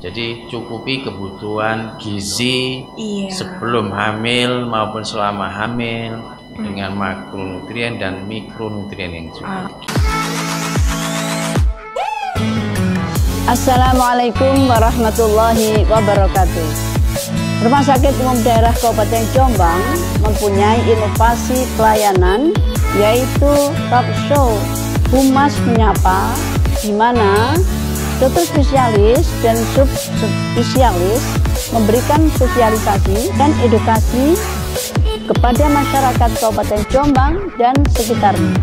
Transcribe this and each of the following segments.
Jadi cukupi kebutuhan gizi Iya. sebelum hamil maupun selama hamil dengan makronutrien dan mikronutrien yang cukup. Assalamualaikum warahmatullahi wabarakatuh. Rumah Sakit Umum Daerah Kabupaten Jombang mempunyai inovasi pelayanan yaitu talk show Humas Menyapa, di mana dokter spesialis dan subspesialis memberikan sosialisasi dan edukasi kepada masyarakat Kabupaten Jombang dan sekitarnya.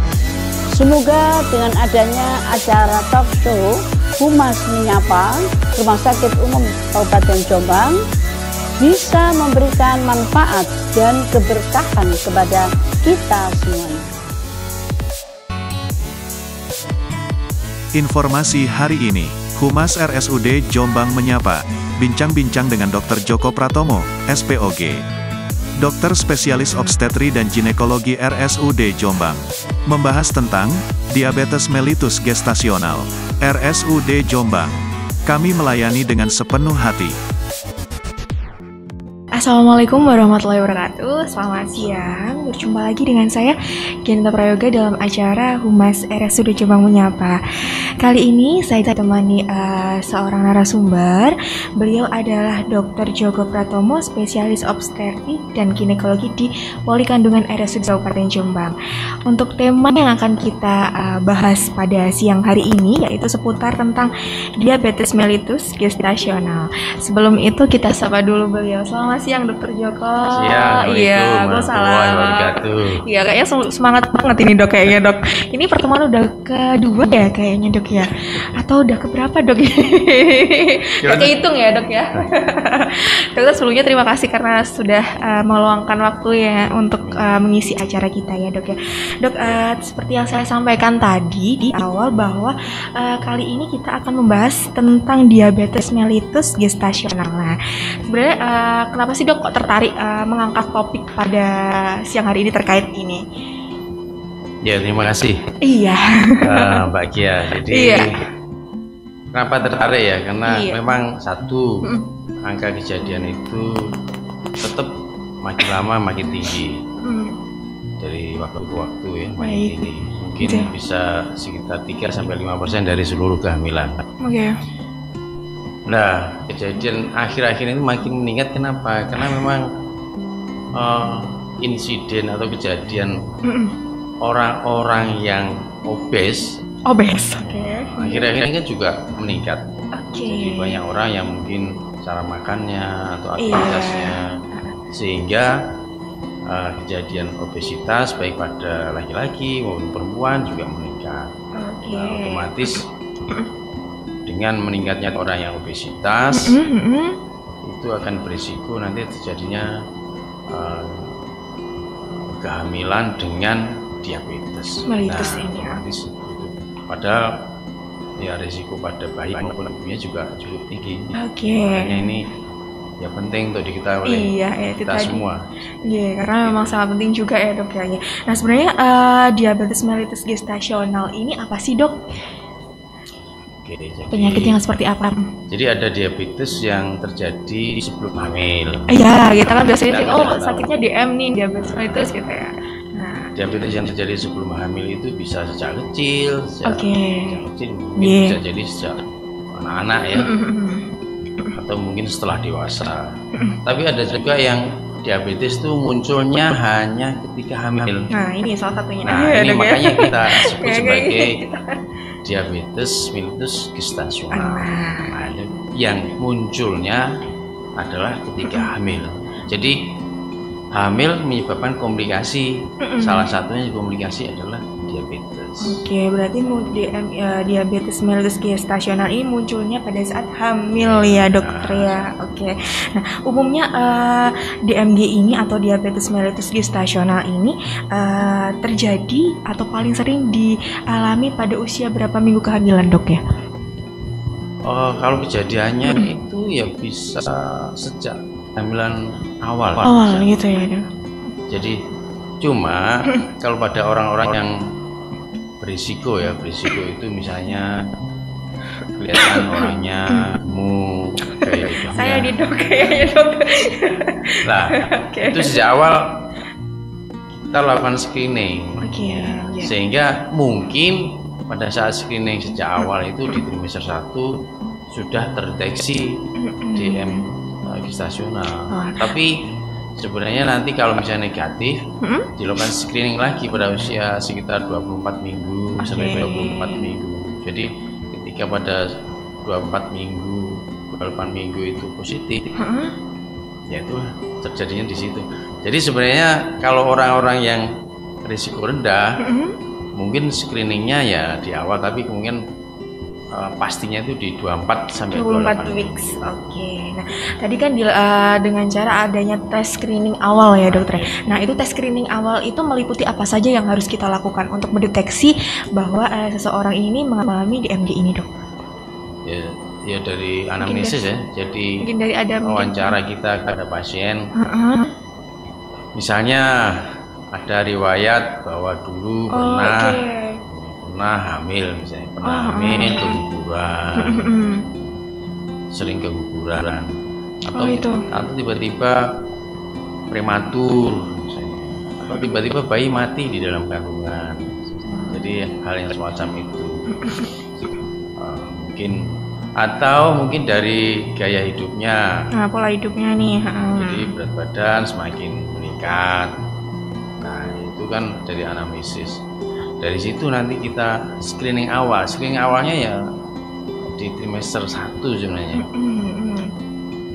Semoga dengan adanya acara talk show Humas Menyapa Rumah Sakit Umum Kabupaten Jombang bisa memberikan manfaat dan keberkahan kepada kita semuanya. Informasi hari ini, Humas RSUD Jombang menyapa, bincang-bincang dengan Dr. Joko Pratomo, SPOG. Dokter Spesialis Obstetri dan Ginekologi RSUD Jombang. Membahas tentang diabetes mellitus gestasional. RSUD Jombang. Kami melayani dengan sepenuh hati. Assalamualaikum warahmatullahi wabarakatuh. Selamat siang. Berjumpa lagi dengan saya Genta Prayoga dalam acara Humas RSUD Jombang Menyapa. Kali ini saya ditemani seorang narasumber. Beliau adalah Dr. Joko Pratomo, spesialis obstetrik dan ginekologi di Poli Kandungan RSUD Kabupaten Jombang. Untuk tema yang akan kita bahas pada siang hari ini yaitu seputar tentang diabetes mellitus gestasional. Sebelum itu kita sapa dulu beliau. Selamat siang Dokter Joko. Siang, Iya, gue salah. Iya, kayaknya semangat banget ini dok kayaknya dok. Ini pertemuan udah kedua ya kayaknya dok ya. Atau udah keberapa dok? Udah kehitung ya dok ya. Dokter sebelumnya terima kasih karena sudah meluangkan waktu ya untuk mengisi acara kita ya dok ya. Dok, seperti yang saya sampaikan tadi di awal bahwa kali ini kita akan membahas tentang diabetes mellitus gestasional. Nah, sebenarnya kenapa sih dok kok tertarik mengangkat topik pada siang hari ini terkait ini? Ya, terima kasih. Iya. Mbak Gia. Jadi kenapa tertarik ya? Karena memang satu angka kejadian itu tetap makin lama makin tinggi. Dari waktu ke waktu ya makin tinggi. Mungkin bisa sekitar 3-5% dari seluruh kehamilan. Oke. Nah, kejadian akhir-akhir ini makin meningkat. Kenapa? Karena memang insiden atau kejadian orang-orang yang obes, akhir-akhir ini kan juga meningkat. Jadi banyak orang yang mungkin cara makannya atau aktivitasnya, sehingga kejadian obesitas baik pada laki-laki maupun perempuan juga meningkat. Nah, otomatis dengan meningkatnya orang yang obesitas itu akan berisiko nanti terjadinya kehamilan dengan diabetes. Mellitus ini ya. Padahal ya risiko pada bayi maupun ibunya juga cukup tinggi. Makanya ini ya penting untuk diketahui oleh kita semua. Iya, karena memang sangat penting juga ya dok ya. Nah sebenarnya diabetes mellitus gestasional ini apa sih dok? Jadi, penyakit yang seperti apa? Jadi ada diabetes yang terjadi sebelum hamil. Iya, kita kan biasanya sakitnya DM nih, diabetes mellitus gitu ya. Nah, diabetes yang terjadi sebelum hamil itu bisa sejak kecil, mungkin bisa jadi sejak anak-anak ya, atau mungkin setelah dewasa. Tapi ada juga yang diabetes itu munculnya hanya ketika hamil. Nah, ini salah satunya. Nah, ini makanya kita sebut sebagai diabetes mellitus gestasional. Nah, yang munculnya adalah ketika hamil. Jadi hamil menyebabkan komplikasi. Salah satunya komplikasi adalah diabetes. Oke, berarti diabetes mellitus gestasional ini munculnya pada saat hamil ya dokter ya. Oke. Nah, umumnya DMG ini atau diabetes mellitus gestasional ini terjadi atau paling sering dialami pada usia berapa minggu kehamilan dok ya? Kalau kejadiannya itu ya bisa sejak kehamilan awal. Gitu ya dok. Jadi cuma kalau pada orang-orang yang berisiko itu misalnya kelihatan orangnya gemuk, ini dok kayaknya dok. Nah, itu sejak awal kita lakukan screening. Sehingga mungkin pada saat screening sejak awal itu di trimester 1 sudah terdeteksi DM gestasional. Tapi sebenarnya nanti kalau misalnya negatif, dilakukan screening lagi pada usia sekitar 24 minggu sampai 24 minggu. Jadi ketika pada 24 minggu, 28 minggu itu positif, ya itu terjadinya di situ. Jadi sebenarnya kalau orang-orang yang risiko rendah, mungkin screeningnya ya di awal, tapi kemungkinan pastinya itu di 24 sampai 24 weeks. Nah, tadi kan dengan cara adanya tes screening awal ya dokter. Nah, itu tes screening awal itu meliputi apa saja yang harus kita lakukan untuk mendeteksi bahwa seseorang ini mengalami DMD ini, dok? Ya dari anamnesis ya. Jadi mungkin dari wawancara kita kepada pasien. Misalnya ada riwayat bahwa dulu pernah hamil, misalnya hamil keguguran, sering keguguran, atau tiba-tiba prematur, misalnya, atau tiba-tiba bayi mati di dalam kandungan. Jadi hal yang semacam itu mungkin dari gaya hidupnya, pola hidupnya nih. Jadi berat badan semakin meningkat. Nah itu kan dari anamnesis. Dari situ nanti kita screening awal. Screening awalnya ya di trimester 1 sebenarnya.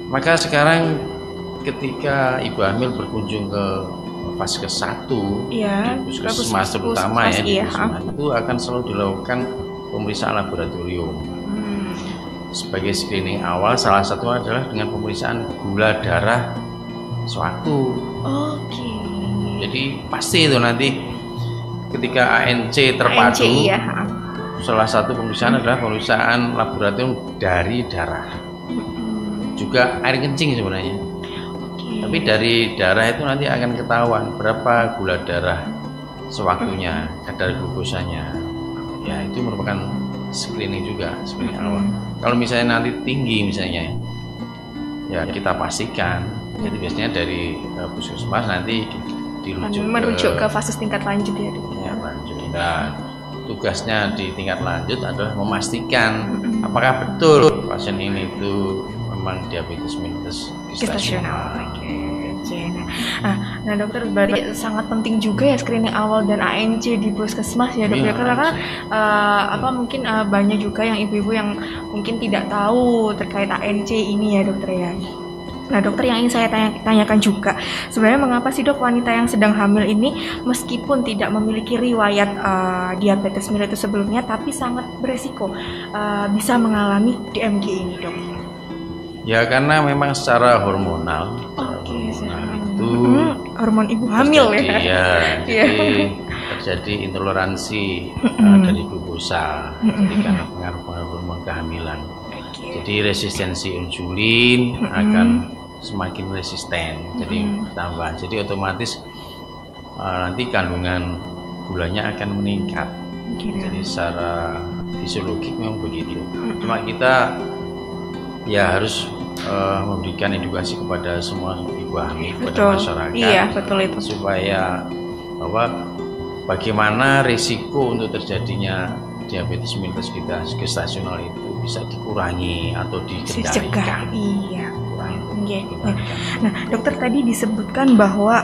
Maka sekarang ketika ibu hamil berkunjung ke Vaskes 1, di puskesmas terutama ya, di puskesmas itu akan selalu dilakukan pemeriksaan laboratorium. Sebagai screening awal, salah satu adalah dengan pemeriksaan gula darah sewaktu. Jadi pasti itu nanti ketika ANC terpadu, salah satu pemeriksaan adalah pemeriksaan laboratorium dari darah. Juga air kencing sebenarnya. Tapi dari darah itu nanti akan ketahuan berapa gula darah sewaktunya, kadar glukosanya. Ya itu merupakan screening juga, screening awal. Kalau misalnya nanti tinggi misalnya, ya kita pastikan. Jadi biasanya dari puskesmas nanti merujuk ke fase tingkat lanjut ya, dok. Dan tugasnya di tingkat lanjut adalah memastikan apakah betul pasien ini itu memang diabetes mellitus gestasional. Nah dokter, berarti sangat penting juga ya screening awal dan ANC di puskesmas ya dok. Karena mungkin banyak juga yang ibu-ibu yang mungkin tidak tahu terkait ANC ini ya dokter ya. Nah dokter, yang ingin saya tanyakan juga, sebenarnya mengapa sih dok wanita yang sedang hamil ini meskipun tidak memiliki riwayat diabetes mellitus sebelumnya tapi sangat beresiko bisa mengalami DMD ini dok? Ya karena memang secara hormonal, itu hormon ibu hamil jadi terjadi intoleransi dari glukosa, jadi karena pengaruh hormon kehamilan. Jadi resistensi insulin akan semakin resisten, jadi bertambah. Jadi otomatis nanti kandungan gulanya akan meningkat. Jadi secara fisiologis memang begitu. Cuma kita ya harus memberikan edukasi kepada semua ibu hamil, kepada masyarakat, supaya bahwa bagaimana risiko untuk terjadinya diabetes mellitus gestasional itu bisa dikurangi atau dikendalikan. Nah, dokter tadi disebutkan bahwa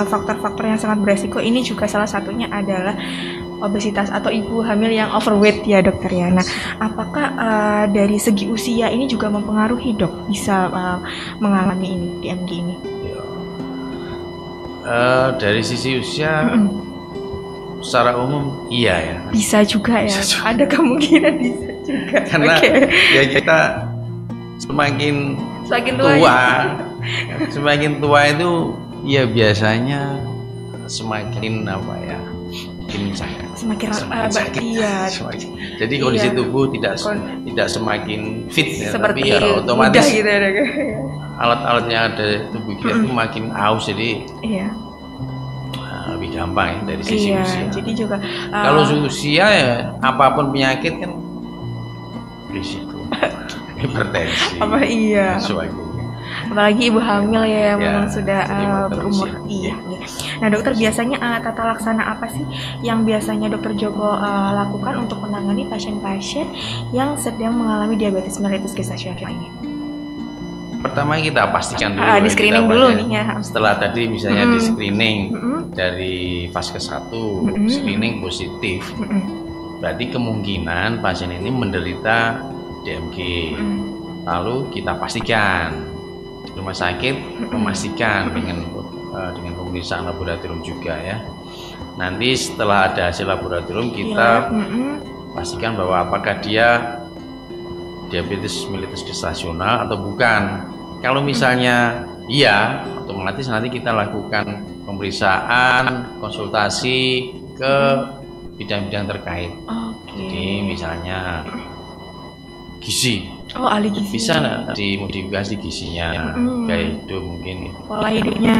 faktor-faktor yang sangat beresiko ini juga salah satunya adalah obesitas atau ibu hamil yang overweight ya dokter ya. Nah, apakah dari segi usia ini juga mempengaruhi dok bisa mengalami ini DMD ini? Dari sisi usia secara umum iya ya. Bisa juga ya. Ada kemungkinan bisa juga. Karena ya kita semakin tua itu ya biasanya semakin semakin sakit. Jadi kondisi tubuh tidak semakin fit ya, tapi ya otomatis gitu ya, alat-alat yang ada di tubuh kita itu makin aus, jadi lebih gampang ya dari sisi usia. Jadi juga kalau usia ya apapun penyakit kan risiko hipertensi. Apalagi ibu hamil ya yang memang sudah berumur. Iya. Nah dokter, biasanya tata laksana apa sih yang biasanya dokter Joko lakukan untuk menangani pasien-pasien yang sedang mengalami diabetes mellitus gestasional ini? Pertama kita pastikan dulu, di screening dulu nih ya. Setelah tadi misalnya di screening dari fase 1 screening positif, berarti kemungkinan pasien ini menderita DMG. Lalu kita pastikan di rumah sakit memastikan dengan pemeriksaan laboratorium juga ya. Nanti setelah ada hasil laboratorium kita pastikan bahwa apakah dia diabetes mellitus gestasional atau bukan. Kalau misalnya iya, otomatis nanti kita lakukan pemeriksaan, konsultasi ke bidang-bidang terkait. Jadi misalnya gizi. Ahli gizi. Bisa nggak dimodifikasi gizinya, gaya hidup mungkin, pola hidupnya,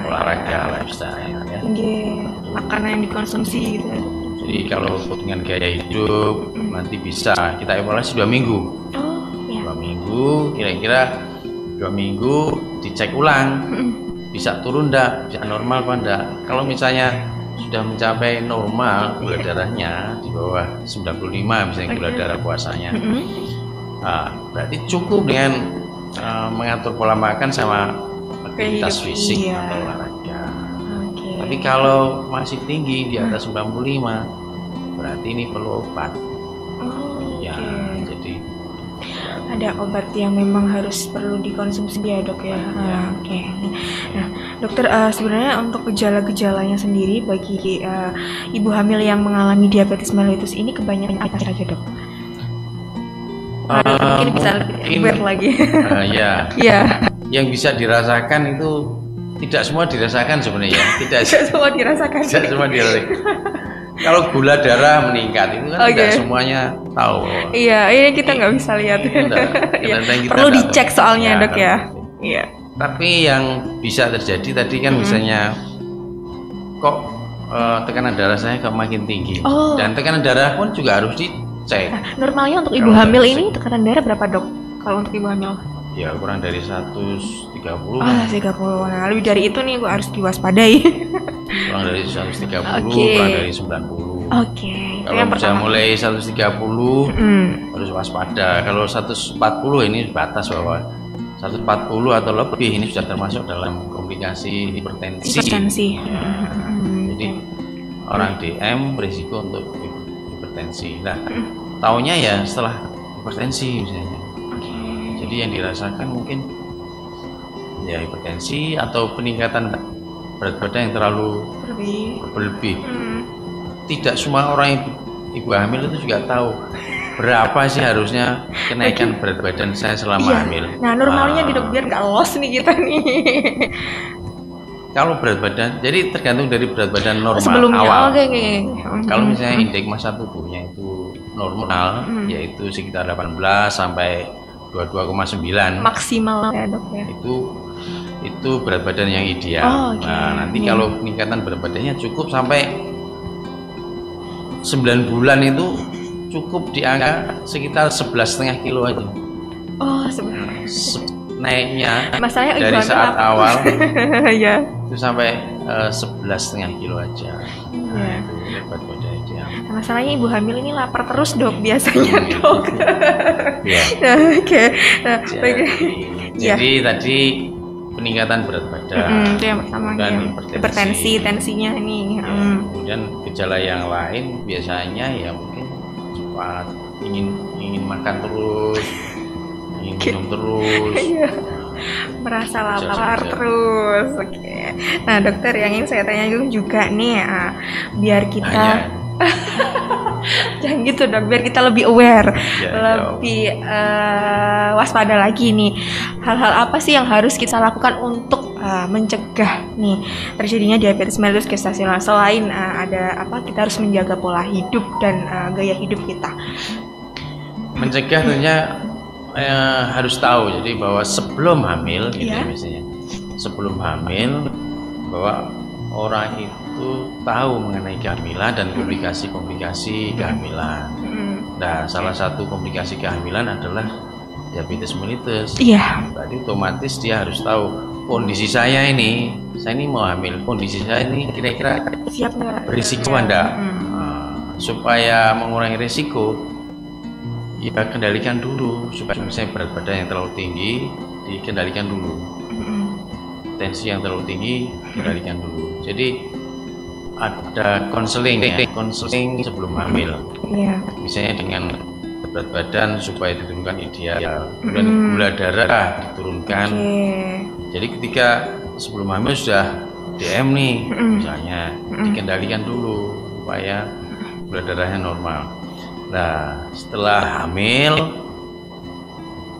olahraga, lifestyle ya. Makanan yang dikonsumsi gitu. Jadi kalau dengan gaya hidup nanti bisa kita evaluasi 2 minggu. 2 minggu, kira-kira 2 minggu dicek ulang, bisa turun enggak, bisa normal apa enggak. Kalau misalnya sudah mencapai normal gula darahnya di bawah 95 misalnya gula darah puasanya, berarti cukup dengan mengatur pola makan sama aktivitas fisik atau olahraga. Tapi kalau masih tinggi di atas 95, berarti ini perlu obat. Jadi ada obat yang memang harus perlu dikonsumsi ya dok ya. Nah dokter, sebenarnya untuk gejala-gejalanya sendiri bagi ibu hamil yang mengalami diabetes mellitus ini kebanyakan apa saja dok? Mungkin bisa lebih lagi. Yang bisa dirasakan itu tidak semua dirasakan sebenarnya. Tidak semua dirasakan. Tidak semua dirasakan. Kalau gula darah meningkat itu kan tidak semuanya tahu. Iya, ini kita nggak bisa lihat. Perlu dicek soalnya dok ya. Iya. Tapi yang bisa terjadi tadi kan misalnya kok tekanan darah saya kok makin tinggi, dan tekanan darah pun juga harus dicek. Normalnya untuk ibu hamil ini tekanan darah berapa dok? Kalau untuk ibu hamil? Ya kurang dari 130. 30. Nah lebih dari itu nih harus diwaspadai. Kurang dari 130, kurang dari 90. Kalau bisa mulai 130 harus waspada. Kalau 140 ini batas bahwa 140 atau lebih ini sudah termasuk dalam komplikasi hipertensi. Jadi orang DM berisiko untuk hipertensi. Nah, taunya ya setelah hipertensi misalnya. Jadi yang dirasakan mungkin ya hipertensi atau peningkatan berat badan yang terlalu berlebih. Tidak semua orang ibu hamil itu juga tahu berapa sih harusnya kenaikan berat badan saya selama hamil. Nah normalnya di dok biar nggak los nih kita nih. Kalau berat badan, jadi tergantung dari berat badan normal sebelumnya, awal. Kalau misalnya indeks massa tubuhnya itu normal, yaitu sekitar 18 sampai 22,9 maksimal ya dok ya. Itu berat badan yang ideal. Nah nanti kalau peningkatan berat badannya cukup sampai 9 bulan itu cukup di angka sekitar 11,5 kilo aja. Naiknya dari saat awal itu sampai 11,5 kilo aja. Itu berat badan ideal. Masalahnya ibu hamil ini lapar terus dok biasanya dok. Jadi tadi peningkatan berat badan, itu yang pertama, dan tensinya ini. Kemudian gejala yang lain biasanya ya mungkin cepat ingin makan terus, ingin minum terus, merasa lapar terus. Nah dokter, yang ingin saya tanya juga nih, biar kita jangan gitu dok, biar kita lebih aware, lebih waspada lagi nih. Hal-hal apa sih yang harus kita lakukan untuk mencegah nih terjadinya diabetes mellitus gestasional, selain ada kita harus menjaga pola hidup dan gaya hidup kita? Mencegah tentunya harus tahu, jadi bahwa sebelum hamil gitu misalnya, sebelum hamil bahwa orang itu tahu mengenai kehamilan dan komplikasi-komplikasi kehamilan. Nah, salah satu komplikasi kehamilan adalah diabetes mellitus. Iya. Berarti otomatis dia harus tahu kondisi saya ini mau hamil, kondisi saya ini kira-kira siap nggak? berisiko enggak? Supaya mengurangi risiko, ya kendalikan dulu. Supaya misalnya berat badan yang terlalu tinggi dikendalikan dulu, tensi yang terlalu tinggi kendalikan dulu. Jadi ada konseling sebelum hamil. Iya. Misalnya dengan berat badan supaya diturunkan ideal, kemudian gula darah diturunkan. Jadi ketika sebelum hamil sudah DM nih, misalnya dikendalikan dulu supaya gula darahnya normal. Nah, setelah hamil,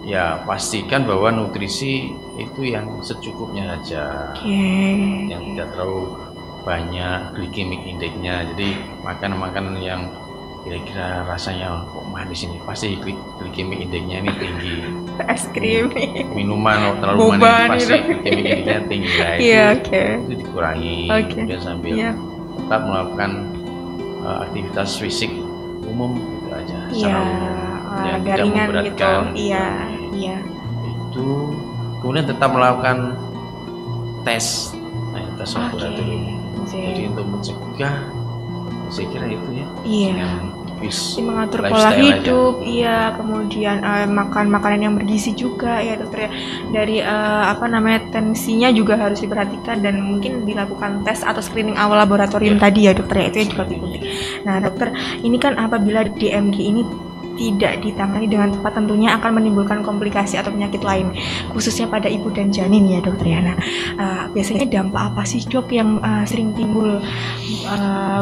ya pastikan bahwa nutrisi itu yang secukupnya saja, yang tidak terlalu banyak glycemic index-nya. Jadi makanan-makanan yang kira-kira rasanya kok manis ini, pasti glycemic index-nya ini tinggi. Es krim, minuman terlalu manis pasti glycemic index-nya tinggi. Nah, itu dikurangi. Kemudian sambil tetap melakukan aktivitas fisik umum gitu aja, secara umum, yang tidak memberatkan. Itu kemudian tetap melakukan tes laboratorium. Jadi untuk mencegah, saya kira itu ya. Mengatur pola hidup, kemudian makan makanan yang bergizi juga ya dokter ya. Dari tensinya juga harus diperhatikan dan mungkin dilakukan tes atau screening awal laboratorium tadi ya dokter ya, itu yang juga penting. Nah dokter, ini kan apabila DMG ini tidak ditangani dengan tepat tentunya akan menimbulkan komplikasi atau penyakit lain, khususnya pada ibu dan janin ya dokter ya. Nah biasanya dampak apa sih dok yang sering timbul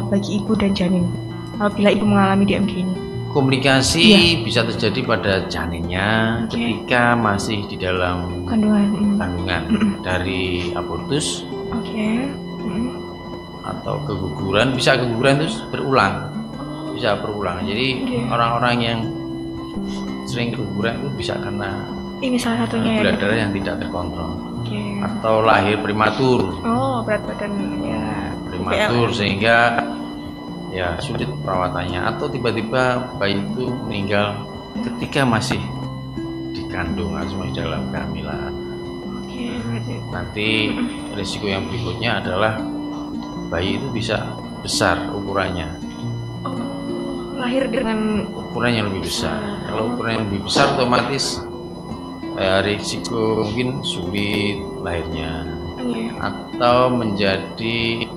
bagi ibu dan janin apabila ibu mengalami DMG ini? Komplikasi bisa terjadi pada janinnya ketika masih di dalam kandungan dari abortus atau keguguran. Bisa keguguran terus berulang. Jadi orang-orang yang sering keguguran itu bisa karena ini salah satunya gula darah yang tidak terkontrol, atau lahir prematur. Berat badan prematur sehingga ya sulit perawatannya, atau tiba-tiba bayi itu meninggal ketika masih dikandung atau masih dalam kehamilan. Nanti risiko yang berikutnya adalah bayi itu bisa besar ukurannya. Lahir dengan ukuran yang lebih besar. Kalau ukuran yang lebih besar, otomatis risiko mungkin sulit lahirnya, atau menjadi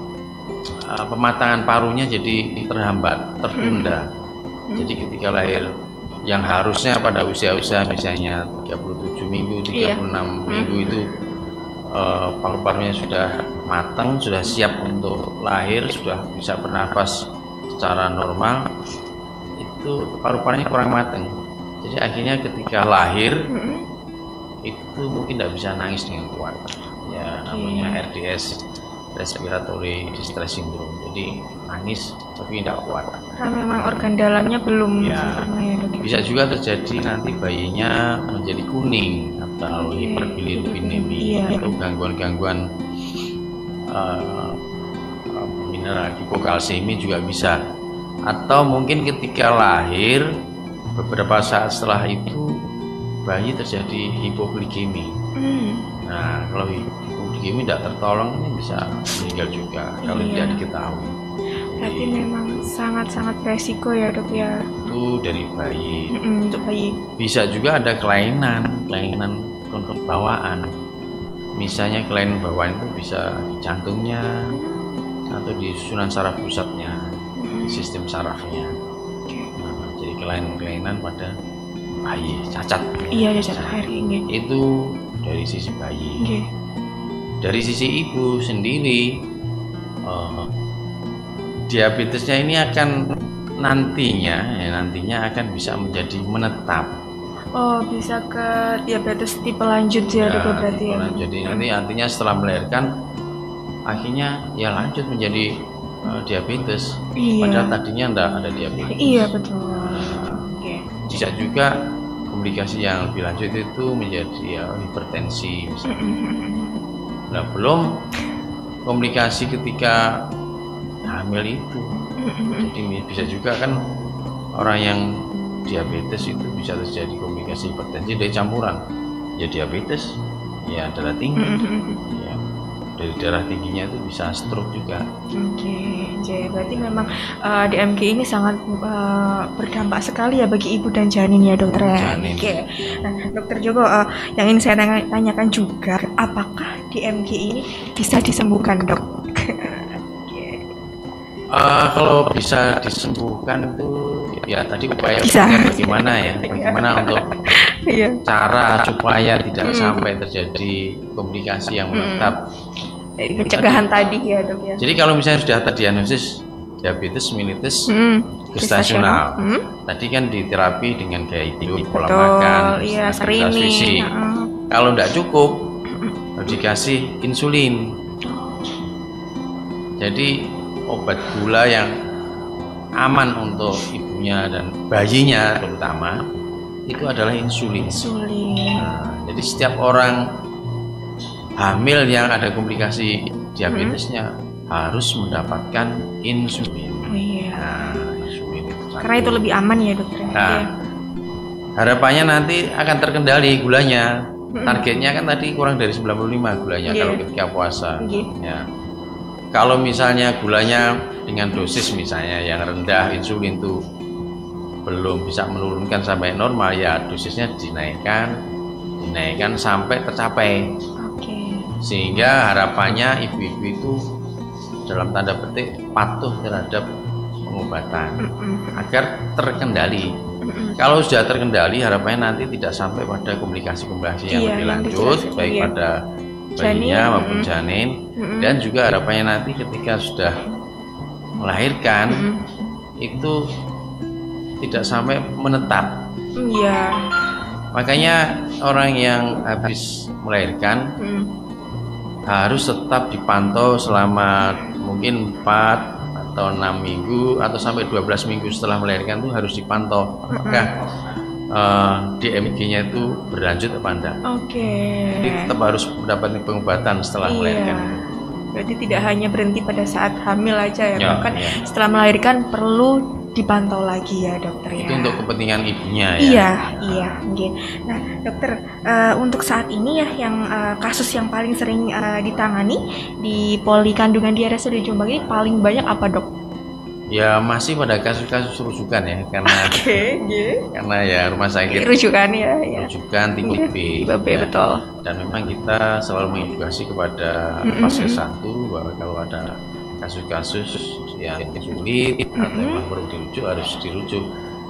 pematangan parunya jadi terhambat, tertunda. Jadi ketika lahir yang harusnya pada usia-usia misalnya 37 minggu, 36 minggu itu paru-parunya sudah matang, sudah siap untuk lahir, sudah bisa bernafas secara normal, itu paru-parunya kurang matang. Jadi akhirnya ketika lahir itu mungkin tidak bisa nangis dengan kuat. Ya namanya RDS, respiratory distress syndrome. Jadi nangis tapi tidak kuat. Karena memang organ dalamnya belum sempurna ya dok. Bisa juga terjadi nanti bayinya menjadi kuning atau hiperbilirubinemia atau gangguan-gangguan mineral hipokalsiemi juga bisa. Atau mungkin ketika lahir beberapa saat setelah itu bayi terjadi hipoglikemi. Nah kalau hipoglikemi tidak tertolong ini bisa meninggal juga kalau tidak diketahui. Berarti memang sangat-sangat resiko ya dok ya. Itu dari bayi. Untuk bayi. Bisa juga ada kelainan bawaan. Misalnya kelainan bawaan itu bisa di jantungnya atau di susunan saraf pusatnya, sistem sarafnya. Nah, jadi kelainan pada bayi, cacat. Cacat lahir ini. Itu dari sisi bayi. Dari sisi ibu sendiri, diabetesnya ini akan nantinya akan bisa menjadi menetap. Bisa ke diabetes tipe lanjut ya dok berarti ya. Jadi nanti artinya setelah melahirkan akhirnya ya lanjut menjadi diabetes. Padahal tadinya enggak ada diabetes. Iya betul. Bisa juga komplikasi yang lebih lanjut itu menjadi hipertensi misalnya. Nah belum komplikasi ketika hamil itu. Jadi bisa juga kan orang yang diabetes itu bisa terjadi komplikasi hipertensi dari campuran, ya diabetes, ya darah tinggi, ya dari darah tingginya itu bisa stroke juga. Jadi berarti memang DMG ini sangat berdampak sekali ya bagi ibu dan janin ya dokter ya. Nah dokter Joko, yang ingin saya tanyakan juga, apakah DMG ini bisa disembuhkan dok? Kalau bisa disembuhkan itu ya tadi upaya bagaimana untuk cara supaya tidak sampai terjadi komplikasi yang menetap. Pencegahan tadi ya dok ya. Jadi kalau misalnya sudah terdiagnosis diabetes mellitus gestasional, tadi kan diterapi dengan gaya hidup, pola makan, aktivitas fisik. Kalau tidak cukup harus dikasih insulin. Jadi obat gula yang aman untuk ibunya dan bayinya terutama itu adalah insulin. Nah, jadi setiap orang hamil yang ada komplikasi diabetesnya harus mendapatkan insulin. Nah, insulin itu karena itu lebih aman ya dokter. Nah, harapannya nanti akan terkendali gulanya. Targetnya kan tadi kurang dari 95 gulanya kalau ketika puasa. Ya. Kalau misalnya gulanya dengan dosis misalnya yang rendah, insulin itu belum bisa menurunkan sampai normal, ya dosisnya dinaikkan sampai tercapai. Sehingga harapannya ibu-ibu itu dalam tanda petik patuh terhadap pengobatan agar terkendali. Kalau sudah terkendali, harapannya nanti tidak sampai pada komplikasi-komplikasi yang lebih lanjut, baik pada bayinya maupun janin, dan juga harapannya nanti ketika sudah melahirkan itu tidak sampai menetap. Makanya orang yang habis melahirkan harus tetap dipantau selama mungkin 4 atau 6 minggu atau sampai 12 minggu setelah melahirkan itu harus dipantau apakah DMG-nya itu berlanjut apa enggak. Jadi tetap harus mendapatkan pengobatan setelah melahirkan. Berarti tidak hanya berhenti pada saat hamil aja ya, bahkan setelah melahirkan perlu dipantau lagi ya dokter ya. Itu untuk kepentingan ibunya ya. Iya. Nah dokter, untuk saat ini ya yang kasus yang paling sering ditangani di poli kandungan di RSUD Jombang ini paling banyak apa dok? Ya masih pada kasus-kasus rujukan ya, karena karena ya rumah sakit rujukan rujukan tinggi B ya. Betul. Dan memang kita selalu mengedukasi kepada Paskes 1 bahwa kalau ada kasus-kasus yang sulit atau memang perlu dirujuk harus dirujuk,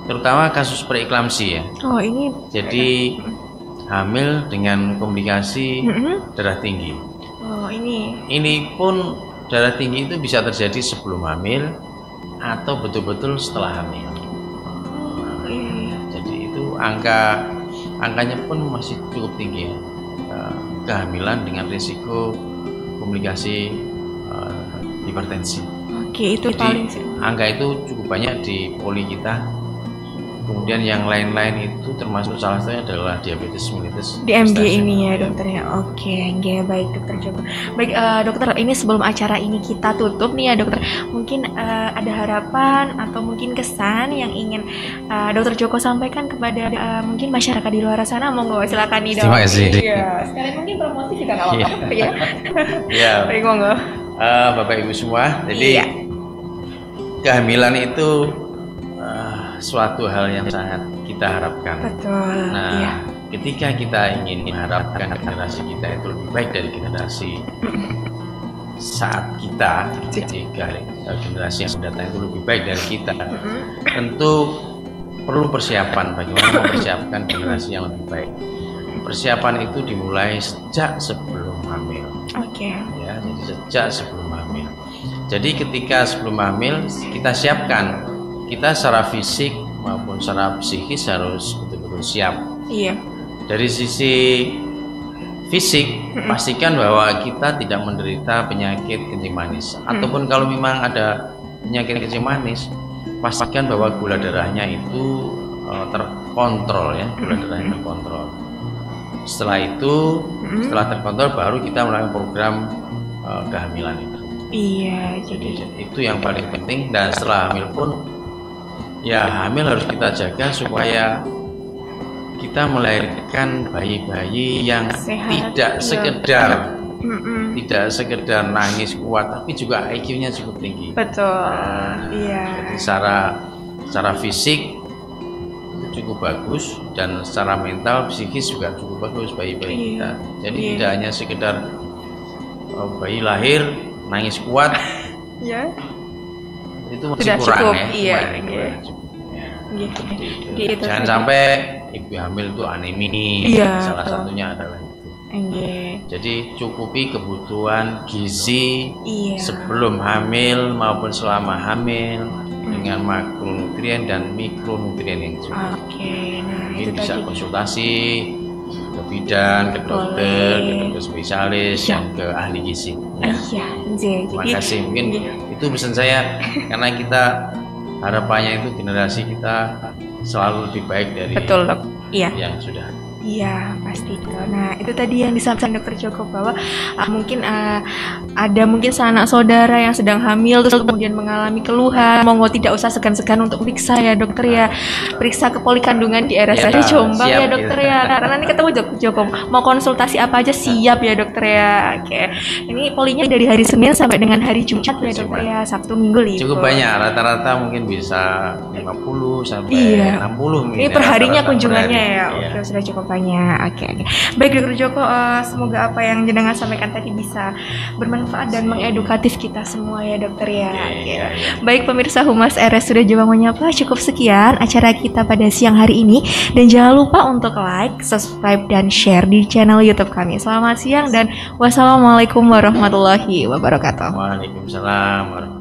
terutama kasus preeklamsi ya. Jadi hamil dengan komplikasi darah tinggi. Ini pun darah tinggi itu bisa terjadi sebelum hamil atau betul-betul setelah hamil. Jadi itu angkanya pun masih cukup tinggi ya. Kehamilan dengan risiko komplikasi hipertensi. Itu jadi, paling angka itu cukup banyak di poli kita. Kemudian yang lain-lain itu termasuk salah satunya adalah diabetes mellitus DMG ini ya dokter ya. Baik dokter Joko. Baik dokter, ini sebelum acara ini kita tutup nih ya dokter, mungkin ada harapan atau mungkin kesan yang ingin dokter Joko sampaikan kepada mungkin masyarakat di luar sana. Monggo silakan nih dok. Terima kasih. Sekalian mungkin promosi juga nggak apa-apa ya. Baik monggo. Bapak Ibu semua, jadi kehamilan itu suatu hal yang sangat kita harapkan. Betul. Nah, ketika kita ingin mengharapkan generasi kita itu lebih baik dari generasi saat kita, ketika generasi yang mendatang itu lebih baik dari kita, tentu perlu persiapan bagaimana mempersiapkan generasi yang lebih baik. Persiapan itu dimulai sejak sebelum hamil. Ya, jadi sejak sebelum hamil. Jadi ketika sebelum hamil kita siapkan, kita secara fisik maupun secara psikis harus betul-betul siap. Dari sisi fisik, pastikan bahwa kita tidak menderita penyakit kencing manis. Ataupun kalau memang ada penyakit kencing manis, pastikan bahwa gula darahnya itu terkontrol ya, gula darahnya terkontrol. Setelah itu, setelah terkontrol baru kita melakukan program kehamilan itu. Jadi itu yang paling penting. Dan setelah hamil pun Ya, hamil harus kita jaga supaya kita melahirkan bayi-bayi yang sehat, tidak sekedar nangis kuat, tapi juga IQ-nya cukup tinggi. Betul. Jadi secara fisik itu cukup bagus, dan secara mental, psikis juga cukup bagus bayi-bayi kita. Jadi tidak hanya sekedar bayi lahir nangis kuat, itu masih sudah kurang cukup. Gitu. Jangan sampai ibu hamil itu anemia, salah satunya adalah itu. Jadi cukupi kebutuhan gizi sebelum hamil maupun selama hamil dengan makronutrien dan mikronutrien yang cukup. Mungkin bisa konsultasi ke bidan, ke dokter, ke dokter spesialis, dan ke ahli gizi. Terima kasih. Mungkin itu pesan saya, karena kita harapannya itu generasi kita selalu lebih baik dari yang sudah. Iya, pasti itu. Nah, itu tadi yang disampaikan Dokter Joko, bahwa mungkin ada sanak saudara yang sedang hamil terus kemudian mengalami keluhan, monggo tidak usah segan-segan untuk periksa ya dokter ya. Periksa ke poli kandungan di RSUD Jombang ya dokter ya. Karena nanti ketemu Dokter Joko, mau konsultasi apa aja siap ya dokter ya. Oke. Ini polinya dari hari Senin sampai dengan hari Jumat ya dokter ya, Sabtu Minggu libur. Cukup banyak, rata-rata mungkin bisa 50 sampai 60 Ini perharinya kunjungannya ya. Oke, sudah cukup banyak. Oke. Baik Dokter Joko, semoga apa yang jenengan sampaikan tadi bisa bermanfaat dan mengedukatif kita semua ya dokter ya. Baik pemirsa Humas RSUD Jombang Menyapa, cukup sekian acara kita pada siang hari ini, dan jangan lupa untuk like, subscribe, dan share di channel YouTube kami. Selamat siang dan wassalamualaikum warahmatullahi wabarakatuh. Waalaikumsalam warahmatullahi wabarakatuh.